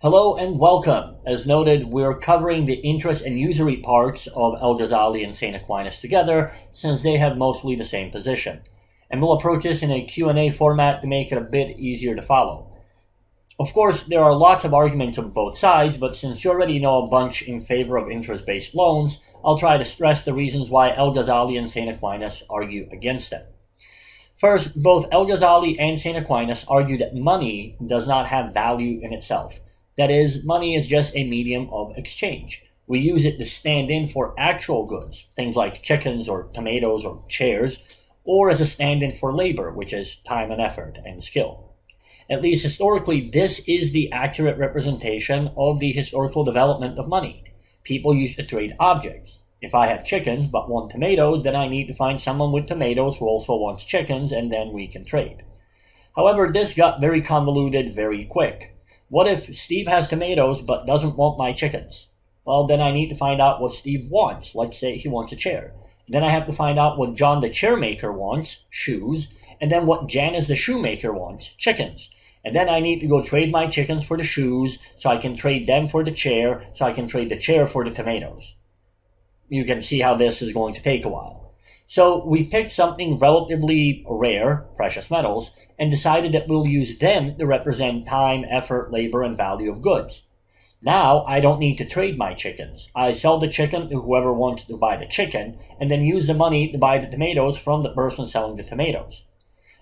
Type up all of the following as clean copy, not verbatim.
Hello and welcome. As noted, we're covering the interest and usury parts of Al-Ghazali and St. Aquinas together, since they have mostly the same position. And we'll approach this in a Q&A format to make it a bit easier to follow. Of course, there are lots of arguments on both sides, but since you already know a bunch in favor of interest-based loans, I'll try to stress the reasons why Al-Ghazali and St. Aquinas argue against them. First, both Al-Ghazali and St. Aquinas argue that money does not have value in itself. That is, money is just a medium of exchange. We use it to stand in for actual goods, things like chickens or tomatoes or chairs, or as a stand-in for labor, which is time and effort and skill. At least historically, this is the accurate representation of the historical development of money. People used to trade objects. If I have chickens but want tomatoes, then I need to find someone with tomatoes who also wants chickens, and then we can trade. However, this got very convoluted very quick. What if Steve has tomatoes but doesn't want my chickens? Well, then I need to find out what Steve wants. Let's say he wants a chair. Then I have to find out what John the chairmaker wants, shoes, and then what Janice the shoemaker wants, chickens. And then I need to go trade my chickens for the shoes, so I can trade them for the chair, so I can trade the chair for the tomatoes. You can see how this is going to take a while. So we picked something relatively rare, precious metals, and decided that we'll use them to represent time, effort, labor, and value of goods. Now I don't need to trade my chickens. I sell the chicken to whoever wants to buy the chicken, and then use the money to buy the tomatoes from the person selling the tomatoes.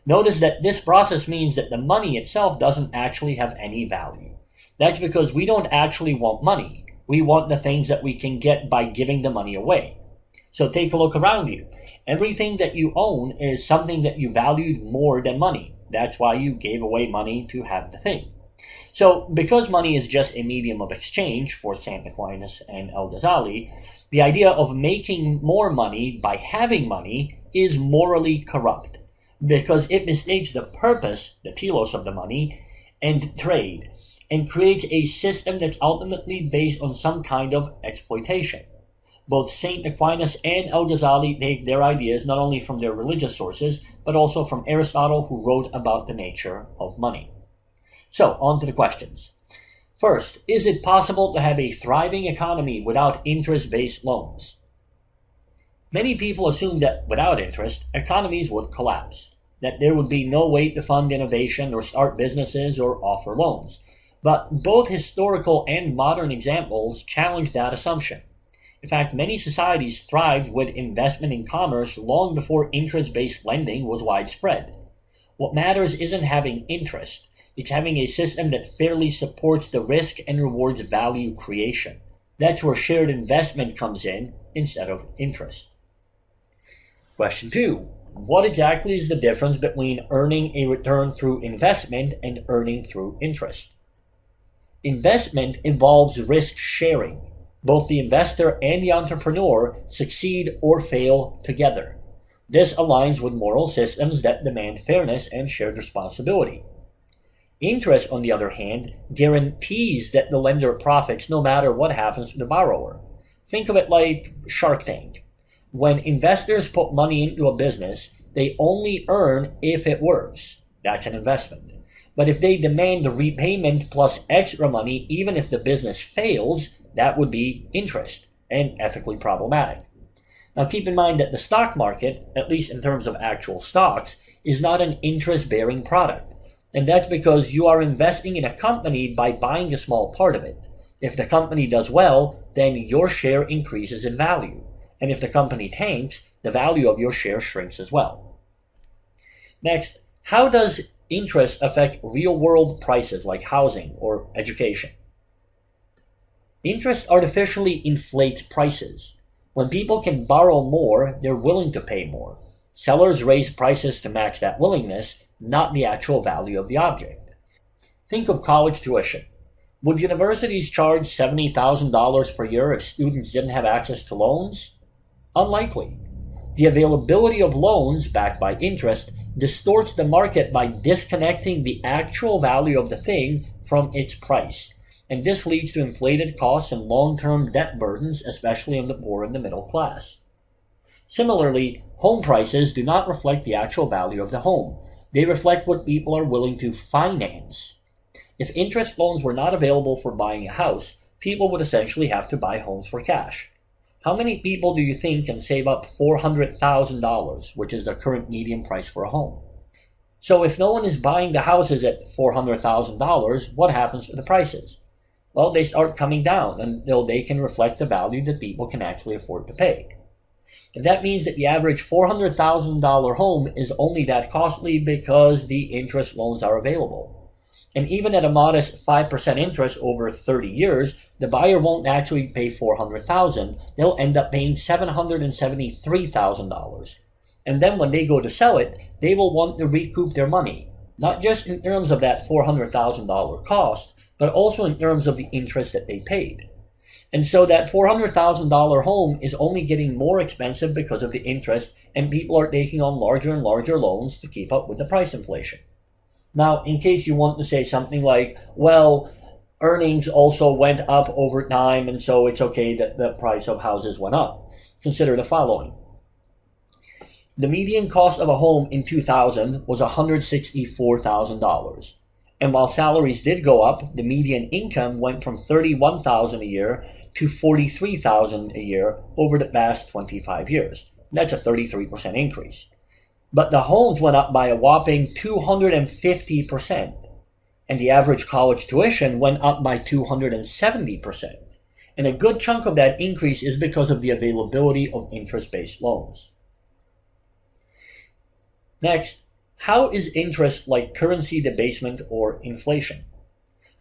Notice that this process means that the money itself doesn't actually have any value. That's because we don't actually want money. We want the things that we can get by giving the money away. So take a look around you. Everything that you own is something that you valued more than money. That's why you gave away money to have the thing. So because money is just a medium of exchange for St. Aquinas and Al-Ghazali, the idea of making more money by having money is morally corrupt, because it mistakes the purpose, the telos of the money, and trade, and creates a system that's ultimately based on some kind of exploitation. Both St. Aquinas and Al-Ghazali take their ideas not only from their religious sources, but also from Aristotle, who wrote about the nature of money. So, on to the questions. First, is it possible to have a thriving economy without interest-based loans? Many people assume that without interest, economies would collapse, that there would be no way to fund innovation or start businesses or offer loans. But both historical and modern examples challenge that assumption. In fact, many societies thrived with investment in commerce long before interest-based lending was widespread. What matters isn't having interest, it's having a system that fairly supports the risk and rewards value creation. That's where shared investment comes in instead of interest. Question 2. What exactly is the difference between earning a return through investment and earning through interest? Investment involves risk sharing. Both the investor and the entrepreneur succeed or fail together. This aligns with moral systems that demand fairness and shared responsibility. Interest, on the other hand, guarantees that the lender profits no matter what happens to the borrower. Think of it like Shark Tank. When investors put money into a business, they only earn if it works. That's an investment. But if they demand the repayment plus extra money even if the business fails, that would be interest and ethically problematic. Now keep in mind that the stock market, at least in terms of actual stocks, is not an interest-bearing product. And that's because you are investing in a company by buying a small part of it. If the company does well, then your share increases in value. And if the company tanks, the value of your share shrinks as well. Next, how does interest affect real-world prices like housing or education? Interest artificially inflates prices. When people can borrow more, they're willing to pay more. Sellers raise prices to match that willingness, not the actual value of the object. Think of college tuition. Would universities charge $70,000 per year if students didn't have access to loans? Unlikely. The availability of loans backed by interest distorts the market by disconnecting the actual value of the thing from its price. And this leads to inflated costs and long-term debt burdens, especially on the poor and the middle class. Similarly, home prices do not reflect the actual value of the home. They reflect what people are willing to finance. If interest loans were not available for buying a house, people would essentially have to buy homes for cash. How many people do you think can save up $400,000, which is the current median price for a home? So if no one is buying the houses at $400,000, what happens to the prices? Well, they start coming down until they can reflect the value that people can actually afford to pay. And that means that the average $400,000 home is only that costly because the interest loans are available. And even at a modest 5% interest over 30 years, the buyer won't actually pay $400,000. They'll end up paying $773,000. And then when they go to sell it, they will want to recoup their money, not just in terms of that $400,000 cost, but also in terms of the interest that they paid. And so that $400,000 home is only getting more expensive because of the interest, and people are taking on larger and larger loans to keep up with the price inflation. Now, in case you want to say something like, well, earnings also went up over time, and so it's okay that the price of houses went up, consider the following. The median cost of a home in 2000 was $164,000. And while salaries did go up, the median income went from $31,000 a year to $43,000 a year over the past 25 years. That's a 33% increase. But the homes went up by a whopping 250%, and the average college tuition went up by 270%. And a good chunk of that increase is because of the availability of interest-based loans. Next, how is interest like currency debasement or inflation?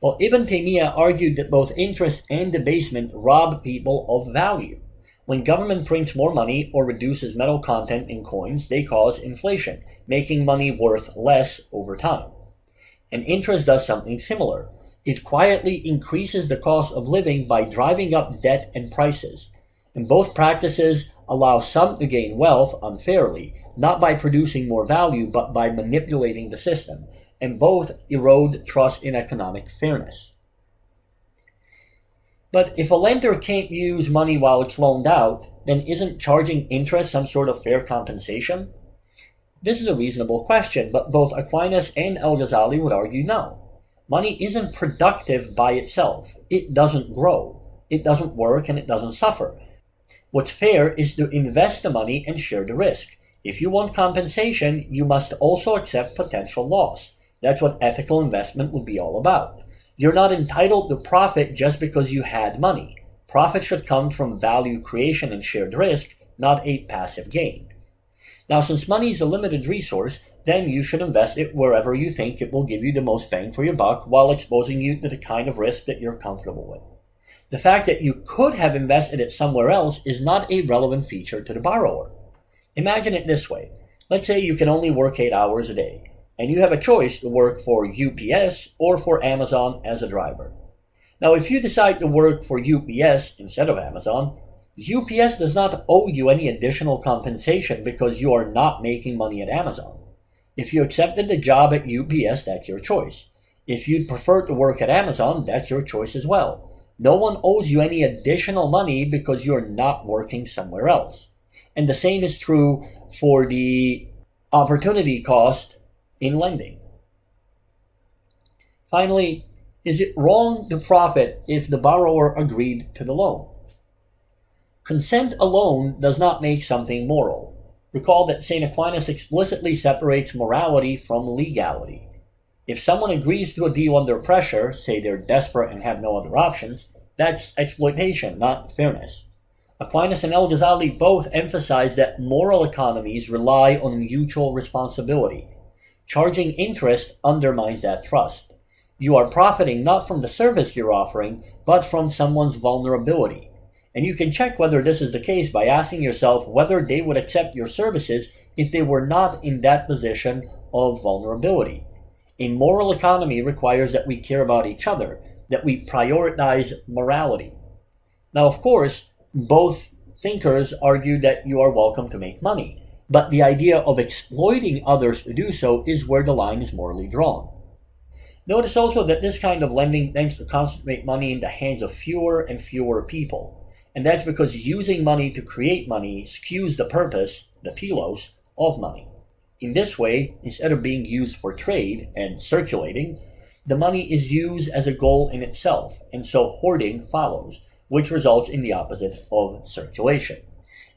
Well, Ibn Taymiyyah argued that both interest and debasement rob people of value. When government prints more money or reduces metal content in coins, they cause inflation, making money worth less over time. And interest does something similar. It quietly increases the cost of living by driving up debt and prices. And both practices allow some to gain wealth unfairly, not by producing more value, but by manipulating the system. And both erode trust in economic fairness. But if a lender can't use money while it's loaned out, then isn't charging interest some sort of fair compensation? This is a reasonable question, but both Aquinas and Al-Ghazali would argue no. Money isn't productive by itself. It doesn't grow. It doesn't work, and it doesn't suffer. What's fair is to invest the money and share the risk. If you want compensation, you must also accept potential loss. That's what ethical investment would be all about. You're not entitled to profit just because you had money. Profit should come from value creation and shared risk, not a passive gain. Now, since money is a limited resource, then you should invest it wherever you think it will give you the most bang for your buck while exposing you to the kind of risk that you're comfortable with. The fact that you could have invested it somewhere else is not a relevant feature to the borrower. Imagine it this way. Let's say you can only work 8 hours a day, and you have a choice to work for UPS or for Amazon as a driver. Now, if you decide to work for UPS instead of Amazon, UPS does not owe you any additional compensation because you are not making money at Amazon. If you accepted the job at UPS, that's your choice. If you'd prefer to work at Amazon, that's your choice as well. No one owes you any additional money because you're not working somewhere else. And the same is true for the opportunity cost in lending. Finally, is it wrong to profit if the borrower agreed to the loan? Consent alone does not make something moral. Recall that St. Aquinas explicitly separates morality from legality. If someone agrees to a deal under pressure, say they're desperate and have no other options, that's exploitation, not fairness. Aquinas and Al-Ghazali both emphasize that moral economies rely on mutual responsibility. Charging interest undermines that trust. You are profiting not from the service you're offering, but from someone's vulnerability. And you can check whether this is the case by asking yourself whether they would accept your services if they were not in that position of vulnerability. A moral economy requires that we care about each other, that we prioritize morality. Now, of course, both thinkers argue that you are welcome to make money, but the idea of exploiting others to do so is where the line is morally drawn. Notice also that this kind of lending tends to concentrate money in the hands of fewer and fewer people. And that's because using money to create money skews the purpose, the telos, of money. In this way, instead of being used for trade and circulating, the money is used as a goal in itself, and so hoarding follows, which results in the opposite of circulation.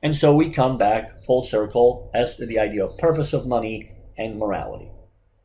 And so we come back full circle as to the idea of purpose of money and morality.